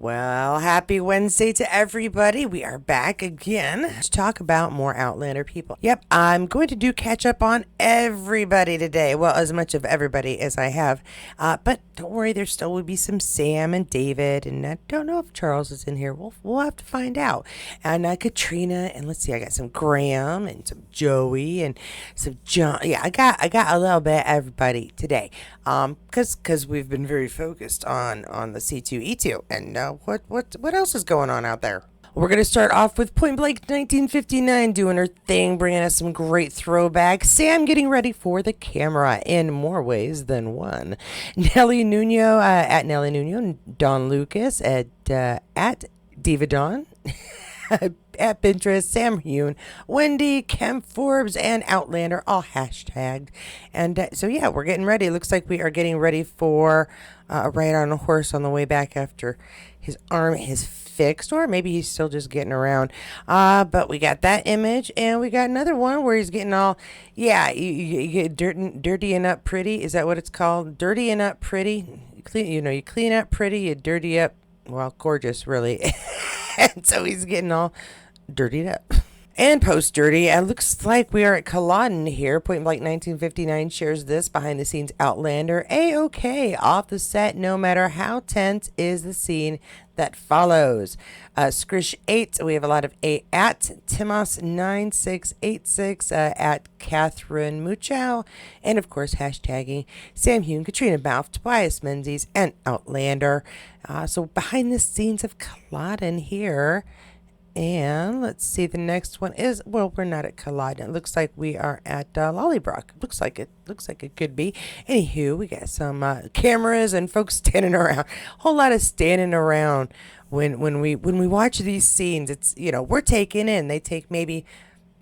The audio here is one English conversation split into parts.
Well, happy Wednesday to everybody. We are back again to talk about more Outlander people. Yep, I'm going to do catch up on everybody today. Well, as much of everybody as I have. But don't worry, there still will be some Sam and David. And I don't know if Charles is in here. We'll have to find out. And Caitriona. And let's see, I got some Graham and some Joey and some John. Yeah, I got a little bit of everybody today. Because we've been very focused on the C2E2. And what else is going on out there? We're going to start off with Point Blank 1959 doing her thing, bringing us some great throwbacks. Sam getting ready for the camera in more ways than one. Nelly Nuno at Nelly Nuno, and Don Lucas at Diva Dawn. At Pinterest, Sam Heughan, Wendy, Kemp Forbes, and Outlander, all hashtagged. And so, yeah, we're getting ready. It looks like we are getting ready for a ride on a horse on the way back after his arm is fixed, or maybe he's still just getting around. But we got that image, and we got another one where he's getting all, you get dirty and up pretty. Is that what it's called? Dirty and up pretty. You clean up pretty, you dirty up, well, gorgeous, really. And so he's getting all dirtied up. And post-dirty, it looks like we are at Culloden here. Point Blank 1959 shares this behind-the-scenes Outlander. A-OK, off the set, no matter how tense is the scene that follows. Skrish 8, we have a lot of A at Timos 9686, at Catherine Muchow, and of course hashtagging Sam Heughan, Caitriona Balf, Tobias Menzies, and Outlander. So behind the scenes of Culloden here. And let's see, the next one is, well, we're not at Culloden. It looks like we are at Lollybrook. Looks like it could be. Anywho, we got some cameras and folks standing around. A whole lot of standing around when we watch these scenes. It's, we're taking in. They take maybe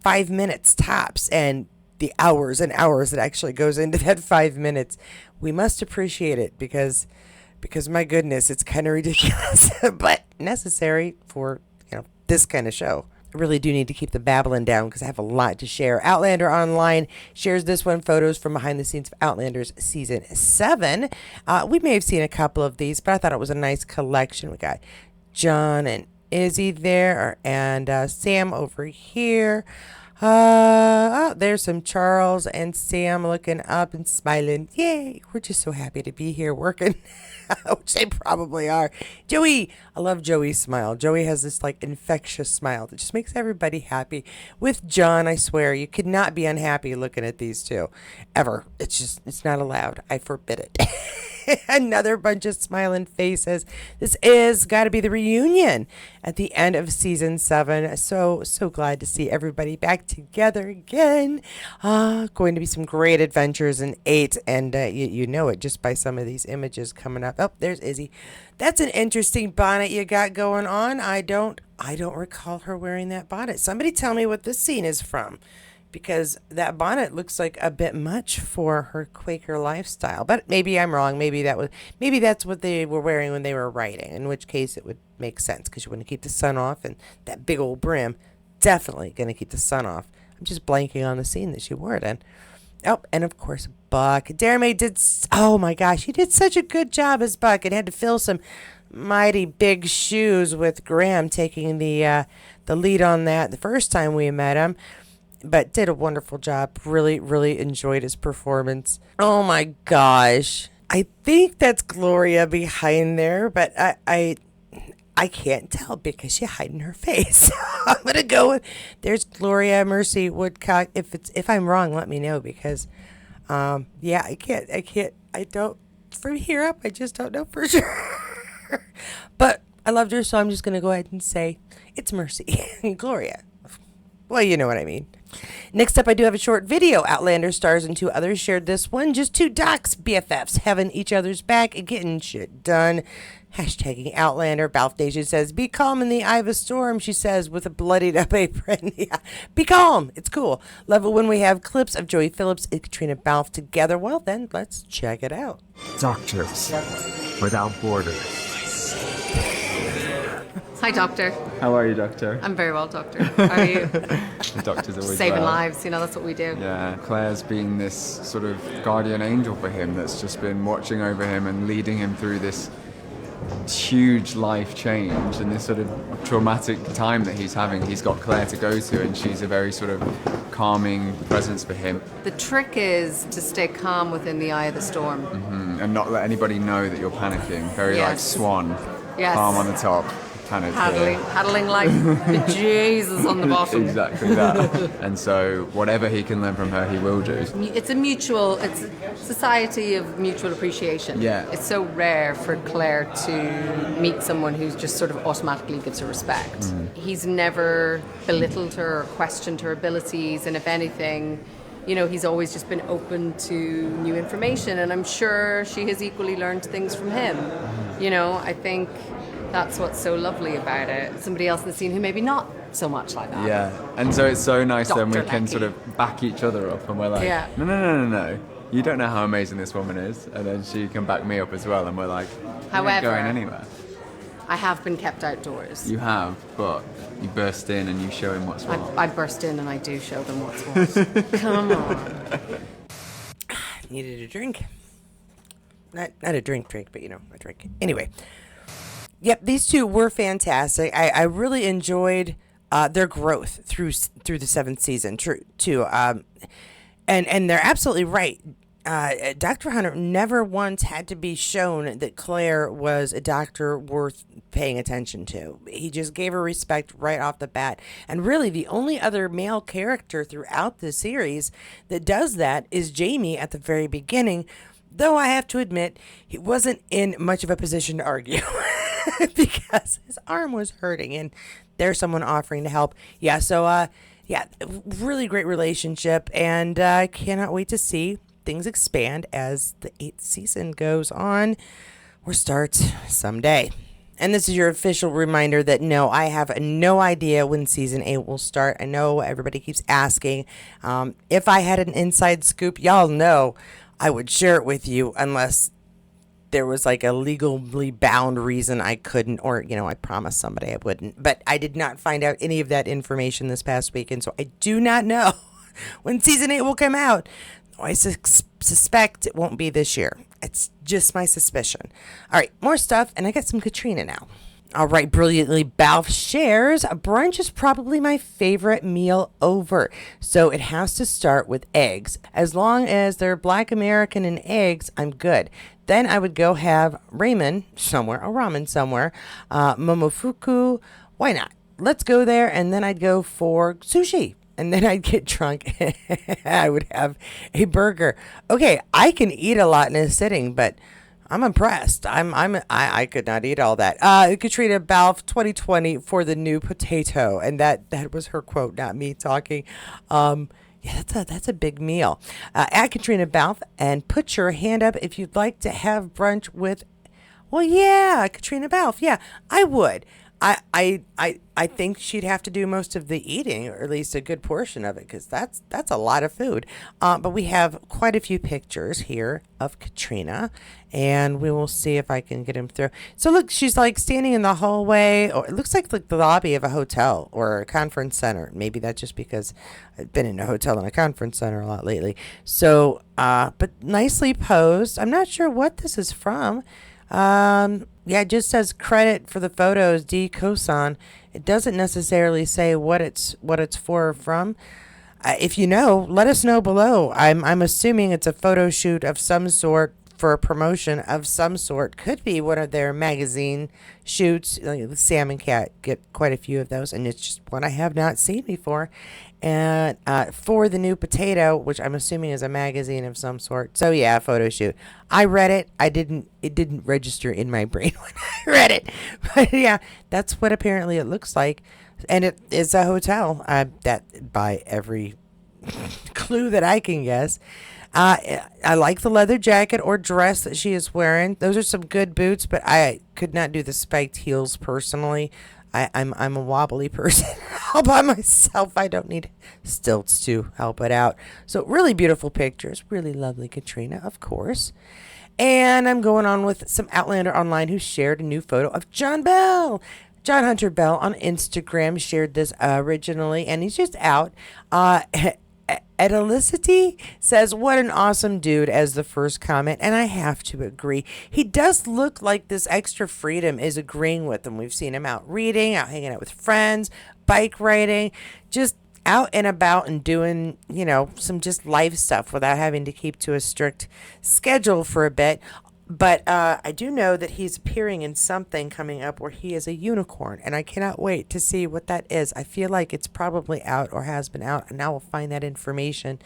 5 minutes tops, and the hours and hours that actually goes into that 5 minutes. We must appreciate it because my goodness, it's kind of ridiculous, but necessary for this kind of show. I really do need to keep the babbling down because I have a lot to share. Outlander Online shares this one, photos from behind the scenes of Outlander's season 7. We may have seen a couple of these, but I thought it was a nice collection. We got John and Izzy there, and Sam over here. There's some Charles and Sam looking up and smiling. Yay, we're just so happy to be here working. Which they probably are. Joey, I love Joey's smile. Joey has this infectious smile that just makes everybody happy. With John, I swear, you could not be unhappy looking at these two. Ever. It's not allowed. I forbid it. Another bunch of smiling faces. This is got to be the reunion at the end of season 7. So glad to see everybody back together again. Going to be some great adventures in 8, and you know it just by some of these images coming up. Oh, there's Izzy. That's an interesting bonnet you got going on. I don't recall her wearing that bonnet. Somebody tell me what this scene is from, because that bonnet looks like a bit much for her Quaker lifestyle. But maybe I'm wrong. Maybe that's what they were wearing when they were writing, in which case it would make sense because you want to keep the sun off, and that big old brim, definitely going to keep the sun off. I'm just blanking on the scene that she wore it in. Oh, and of course, Buck. Darame did, oh my gosh, he did such a good job as Buck, and had to fill some mighty big shoes with Graham taking the lead on that the first time we met him. But did a wonderful job. Really, really enjoyed his performance. Oh my gosh. I think that's Gloria behind there, but I can't tell because she's hiding her face. I'm going to go with, there's Gloria Mercy Woodcock. If I'm wrong, let me know, because I don't, from here up, I just don't know for sure. But I loved her, so I'm just going to go ahead and say it's Mercy. Gloria. Well, you know what I mean. Next up, I do have a short video. Outlander stars and 2 others shared this one. Just 2 docs, BFFs, having each other's back and getting shit done. Hashtagging Outlander. Balf Nation says, be calm in the eye of a storm, she says, with a bloodied up apron. Yeah, be calm. It's cool. Love it when we have clips of Joey Phillips and Caitriona Balf together. Well, then, let's check it out. Doctors Without Borders. Hi, Doctor. How are you, Doctor? I'm very well, Doctor. How are you? The doctor's always Saving well. lives, that's what we do. Yeah, Claire's been this sort of guardian angel for him that's just been watching over him and leading him through this huge life change and this sort of traumatic time that he's having, he's got Claire to go to, and she's a very sort of calming presence for him. The trick is to stay calm within the eye of the storm. And not let anybody know that you're panicking. Very like Yes. Swan. Yes. Calm on the top, panic Paddling like the Jesus on the bottom. Exactly that. And so whatever he can learn from her, he will do. It's a society of mutual appreciation. Yeah. It's so rare for Claire to meet someone who's just sort of automatically gives her respect. He's never belittled her or questioned her abilities, and if anything, you know, he's always just been open to new information, and I'm sure she has equally learned things from him. You know, I think that's what's so lovely about it. Somebody else in the scene who maybe not so much like that. Yeah, and so it's so nice then we Dr. can Lecky. sort of back each other up, and we're like, Yeah. no, you don't know how amazing this woman is, and then she can back me up as well, and we're like, you're not However, going anywhere. I have been kept outdoors. You have, but you burst in and you show him what's what. I burst in and I do show them what's what. Come on. Needed a drink. Not a drink, but you know, a drink. Anyway. Yep, these two were fantastic. I really enjoyed their growth through the 7th season, too. And they're absolutely right. Dr. Hunter never once had to be shown that Claire was a doctor worth paying attention to. He just gave her respect right off the bat. And really, the only other male character throughout the series that does that is Jamie at the very beginning, though I have to admit, he wasn't in much of a position to argue because his arm was hurting and there's someone offering to help. Yeah, so, really great relationship, and I cannot wait to see things expand as the 8th season goes on or starts someday. And this is your official reminder that no, I have no idea when season 8 will start. I know everybody keeps asking. If I had an inside scoop, y'all know I would share it with you unless there was like a legally bound reason I couldn't, or, you know, I promised somebody I wouldn't. But I did not find out any of that information this past weekend, so I do not know when season 8 will come out. I suspect it won't be this year. It's just my suspicion. All right, more stuff, and I got some Caitriona now. All right, brilliantly, Balf shares, brunch is probably my favorite meal over. So it has to start with eggs. As long as they're Black American and eggs, I'm good. Then I would go have ramen somewhere, momofuku. Why not? Let's go there, and then I'd go for sushi. And then I'd get drunk. I would have a burger. Okay, I can eat a lot in a sitting, but I'm impressed. I could not eat all that. Caitriona Balf 2020 for the new potato, and that was her quote, not me talking. Yeah, that's a big meal. At Caitriona Balf, and put your hand up if you'd like to have brunch with. Well, yeah, Caitriona Balf. Yeah, I would. I think she'd have to do most of the eating, or at least a good portion of it, because that's a lot of food. But we have quite a few pictures here of Caitriona, and we will see if I can get him through. So look, she's like standing in the hallway, or it looks like the lobby of a hotel or a conference center. Maybe that's just because I've been in a hotel and a conference center a lot lately. So, but nicely posed. I'm not sure what this is from. Yeah, it just says credit for the photos, D. Kosan. It doesn't necessarily say what it's for or from. If you know, let us know below. I'm assuming it's a photo shoot of some sort for a promotion of some sort. Could be one of their magazine shoots. Like Sam and Cat get quite a few of those, and it's just one I have not seen before. And for the new potato, which I'm assuming is a magazine of some sort. So yeah, photo shoot. I read it. It didn't register in my brain when I read it. But yeah, that's what apparently it looks like. And it is a hotel. That by every clue that I can guess. I like the leather jacket or dress that she is wearing. Those are some good boots, but I could not do the spiked heels personally. I'm a wobbly person all by myself. I don't need stilts to help it out. So really beautiful pictures. Really lovely Caitriona, of course. And I'm going on with some Outlander Online who shared a new photo of John Bell. John Hunter Bell on Instagram shared this originally, and he's just out. Edelicity says, what an awesome dude as the first comment, and I have to agree. He does look like this extra freedom is agreeing with him. We've seen him out reading, out hanging out with friends, bike riding, just out and about and doing, some just life stuff without having to keep to a strict schedule for a bit. But I do know that he's appearing in something coming up where he is a unicorn, and I cannot wait to see what that is. I feel like it's probably out or has been out, and now we'll find that information,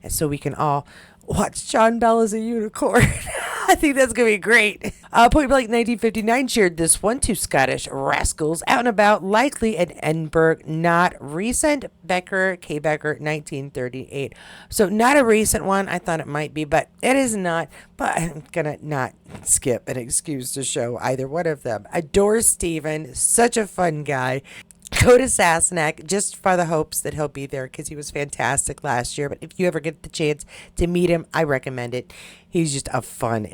and so we can all watch John Bell as a unicorn. I think that's going to be great. Point Blank 1959 shared this one. Two Scottish rascals out and about, likely in Edinburgh, not recent. Becker, K. Becker, 1938. So not a recent one. I thought it might be, but it is not. But I'm going to not skip an excuse to show either one of them. Adore Stephen. Such a fun guy. Go to Sassenach just for the hopes that he'll be there because he was fantastic last year. But if you ever get the chance to meet him, I recommend it. He's just a fun,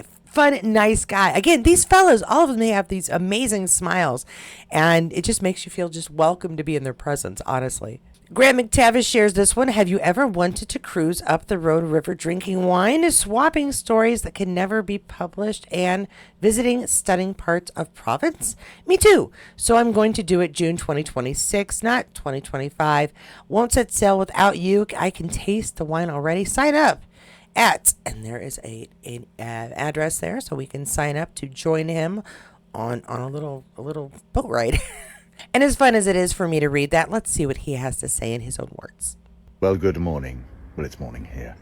nice guy. Again, these fellows, all of them, they have these amazing smiles. And it just makes you feel just welcome to be in their presence, honestly. Grant McTavish shares this one. Have you ever wanted to cruise up the Rhone River drinking wine, swapping stories that can never be published, and visiting stunning parts of Provence? Me too. So I'm going to do it June 2026, not 2025. Won't set sail without you. I can taste the wine already. Sign up and there is an address there, so we can sign up to join him on a little boat ride. And as fun as it is for me to read that, let's see what he has to say in his own words. Well, good morning. Well, it's morning here.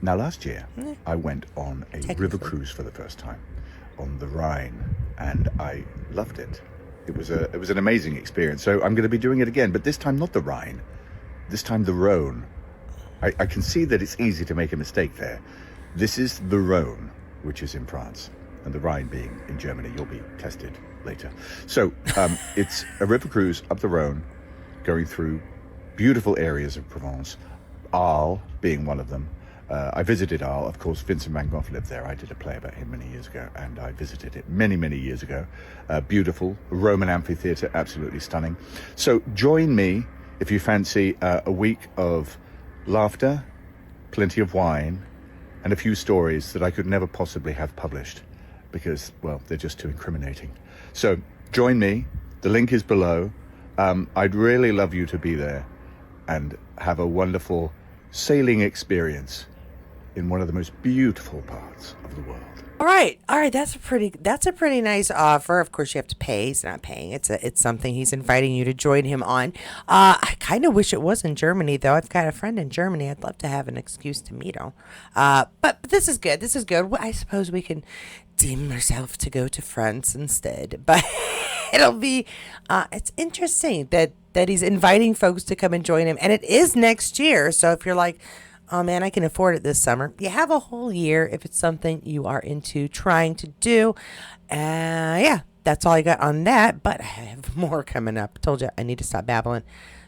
Now, last year, I went on a river cruise for the first time on the Rhine, and I loved it. It was an amazing experience. So I'm going to be doing it again, but this time not the Rhine. This time the Rhone. I can see that it's easy to make a mistake there. This is the Rhone, which is in France, and the Rhine being in Germany. You'll be tested later. So it's a river cruise up the Rhone, going through beautiful areas of Provence, Arles being one of them. I visited Arles. Of course, Vincent van Gogh lived there. I did a play about him many years ago, and I visited it many years ago. Beautiful Roman amphitheatre, absolutely stunning. So join me if you fancy a week of laughter, plenty of wine, and a few stories that I could never possibly have published because, well, they're just too incriminating. So join me. The link is below. I'd really love you to be there and have a wonderful sailing experience in one of the most beautiful parts of the world. All right. That's a pretty nice offer. Of course, you have to pay. He's not paying. It's something he's inviting you to join him on. I kind of wish it was in Germany, though. I've got a friend in Germany. I'd love to have an excuse to meet him. But this is good. Well, I suppose we can deem ourselves to go to France instead. But it'll be. It's interesting that he's inviting folks to come and join him, and it is next year. So if you're like, oh man, I can afford it this summer, you have a whole year if it's something you are into trying to do. Yeah, that's all I got on that, but I have more coming up. Told you I need to stop babbling.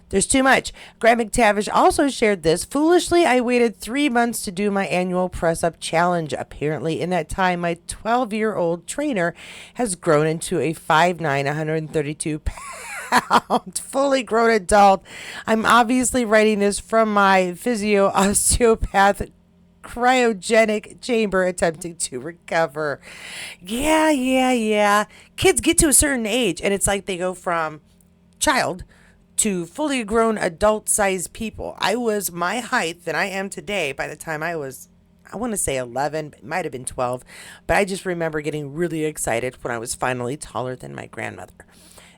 There's too much. Grant McTavish also shared this. Foolishly, I waited 3 months to do my annual press-up challenge. Apparently, in that time, my 12-year-old trainer has grown into a 5'9", 132-pound, fully grown adult. I'm obviously writing this from my physio-osteopath cryogenic chamber attempting to recover. Yeah. Kids get to a certain age, and it's like they go from child to fully grown adult-sized people. I was my height than I am today by the time I want to say 11, it might have been 12, but I just remember getting really excited when I was finally taller than my grandmother.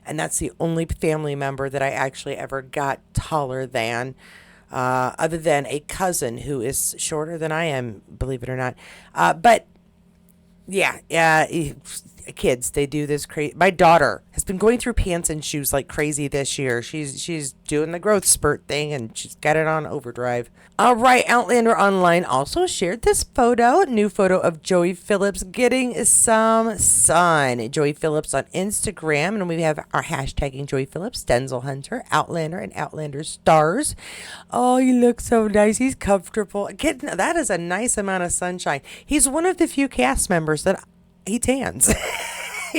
And that's the only family member that I actually ever got taller than, other than a cousin who is shorter than I am, believe it or not. But yeah, kids, they do this crazy. My daughter has been going through pants and shoes like crazy this year. She's doing the growth spurt thing, and she's got it on overdrive. All right, Outlander Online also shared this new photo of Joey Phillips getting some sun. Joey Phillips on Instagram, and we have our hashtagging Joey Phillips, Denzel Hunter, Outlander, and Outlander stars. Oh, he looks so nice. He's comfortable. That is a nice amount of sunshine. He's one of the few cast members that he tans.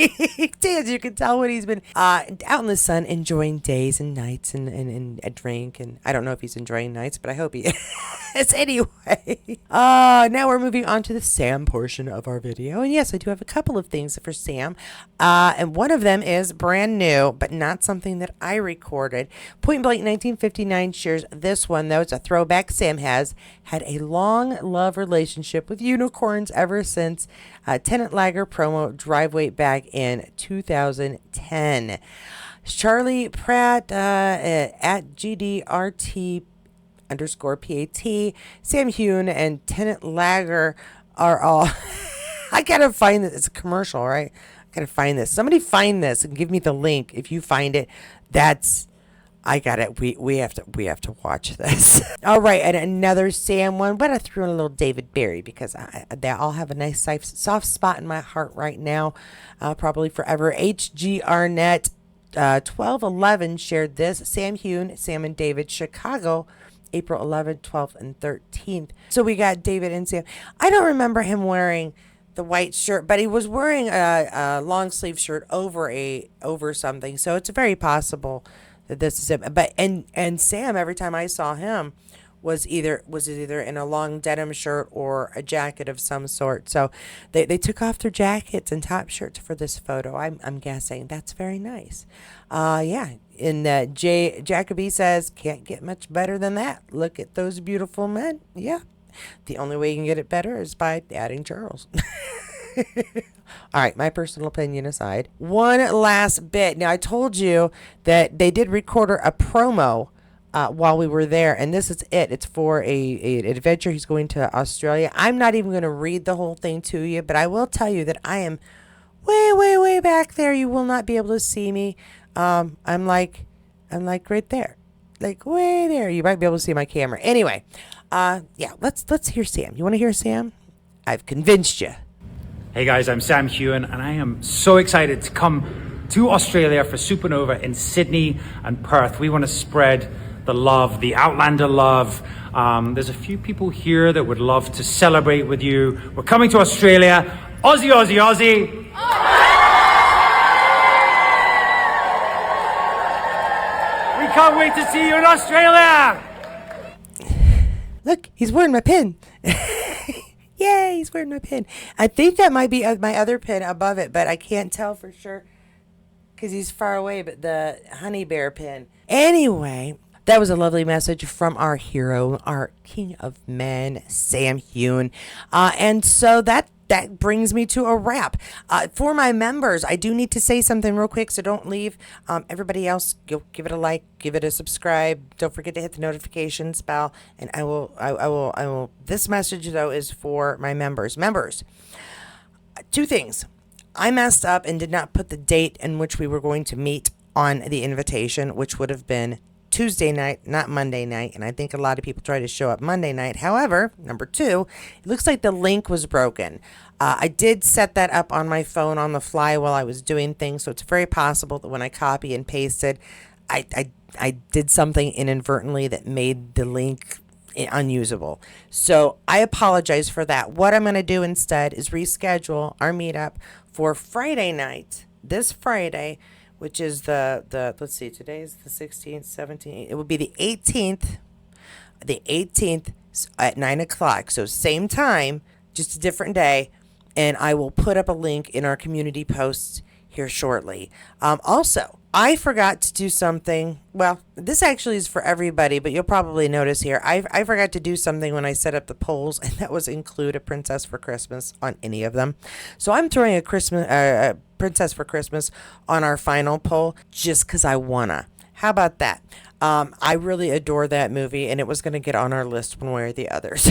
As you can tell when he's been out in the sun enjoying days and nights and a drink. And I don't know if he's enjoying nights, but I hope he is. Anyway, now we're moving on to the Sam portion of our video. And yes, I do have a couple of things for Sam. And one of them is brand new, but not something that I recorded. Point Blank 1959 shares this one, though. It's a throwback. Sam has had a long love relationship with unicorns ever since Tenant Lager promo Driveway back in 2010. Charlie Pratt at GDRT _PAT, Sam Heughan, and Tenant Lager are all. I gotta find this. It's a commercial, right? I gotta find this. Somebody find this and give me the link if you find it. I got it. We have to watch this. All right, and another Sam one, but I threw in a little David Barry because they all have a nice soft spot in my heart right now, probably forever. HGRnet 1211 shared this. Sam Heughan, Sam and David, Chicago, April 11th, 12th, and 13th. So we got David and Sam. I don't remember him wearing the white shirt, but he was wearing a long sleeve shirt over something. So it's very possible that this is it. But and Sam, every time I saw him, was either in a long denim shirt or a jacket of some sort. So they took off their jackets and top shirts for this photo. I'm guessing that's very nice. Yeah. And Jacoby says, can't get much better than that. Look at those beautiful men. Yeah. The only way you can get it better is by adding Charles. All right, my personal opinion aside. One last bit. Now, I told you that they did record a promo while we were there, and this is it. It's for an adventure. He's going to Australia. I'm not even going to read the whole thing to you, but I will tell you that I am way, way, way back there. You will not be able to see me. I'm like right there, like way there. You might be able to see my camera. Anyway, yeah, let's hear Sam. You want to hear Sam? I've convinced you. Hey guys, I'm Sam Heughan, and I am so excited to come to Australia for Supernova in Sydney and Perth. We want to spread the love, the Outlander love. There's a few people here that would love to celebrate with you. We're coming to Australia. Aussie, Aussie, Aussie. We can't wait to see you in Australia. Look, he's wearing my pin. Yay, he's wearing my pin. I think that might be my other pin above it, but I can't tell for sure because he's far away, but the honey bear pin. Anyway, that was a lovely message from our hero, our king of men, Sam Heughan. And so that brings me to a wrap. For my members, I do need to say something real quick, so don't leave. Everybody else, go give it a like, give it a subscribe. Don't forget to hit the notifications bell. And I will. This message though is for my members. Members, two things. I messed up and did not put the date in which we were going to meet on the invitation, which would have been Tuesday night, not Monday night, and I think a lot of people try to show up Monday night. However, number two, it looks like the link was broken. I did set that up on my phone on the fly while I was doing things, so it's very possible that when I copy and pasted, I did something inadvertently that made the link unusable. So I apologize for that. What I'm going to do instead is reschedule our meetup for Friday night, this Friday, which is the let's see, today's the 16th, 17th. It will be the 18th at 9 o'clock. So same time, just a different day. And I will put up a link in our community posts here shortly. Also, I forgot to do something. Well, this actually is for everybody, but you'll probably notice here. I forgot to do something when I set up the polls, and that was include a princess for Christmas on any of them. So I'm throwing a Princess for Christmas on our final poll just because I wanna. How about that? I really adore that movie, and it was going to get on our list one way or the other. So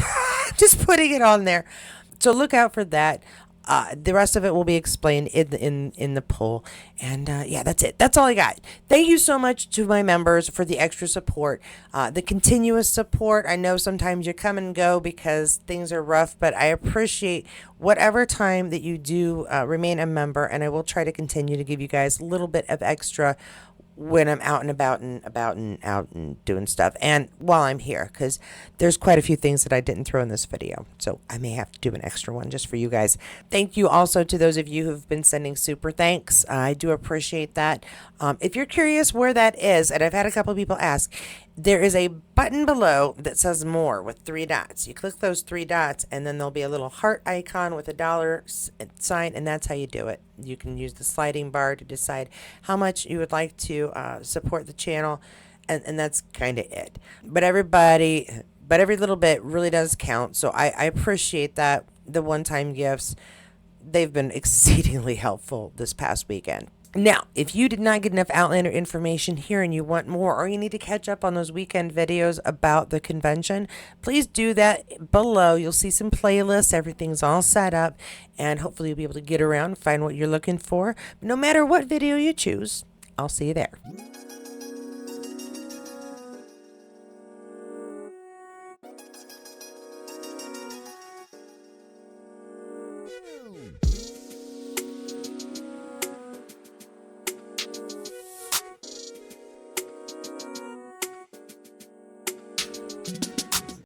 just putting it on there. So look out for that. The rest of it will be explained in the poll. And yeah, that's it. That's all I got. Thank you so much to my members for the extra support, the continuous support. I know sometimes you come and go because things are rough, but I appreciate whatever time that you do remain a member, and I will try to continue to give you guys a little bit of extra when I'm out and out and doing stuff, and while I'm here, because there's quite a few things that I didn't throw in this video, so I may have to do an extra one just for you guys. Thank you also to those of you who've been sending super thanks. I do appreciate that. If you're curious where that is, and I've had a couple of people ask, there is a button below that says more with 3 dots. You click those 3 dots, and then there'll be a little heart icon with a dollar sign, and that's how you do it. You can use the sliding bar to decide how much you would like to support the channel, and that's kind of it. But every little bit really does count, so I appreciate that. The one-time gifts, they've been exceedingly helpful this past weekend. Now, if you did not get enough Outlander information here and you want more, or you need to catch up on those weekend videos about the convention, please do that below. You'll see some playlists. Everything's all set up, and hopefully you'll be able to get around and find what you're looking for. No matter what video you choose, I'll see you there.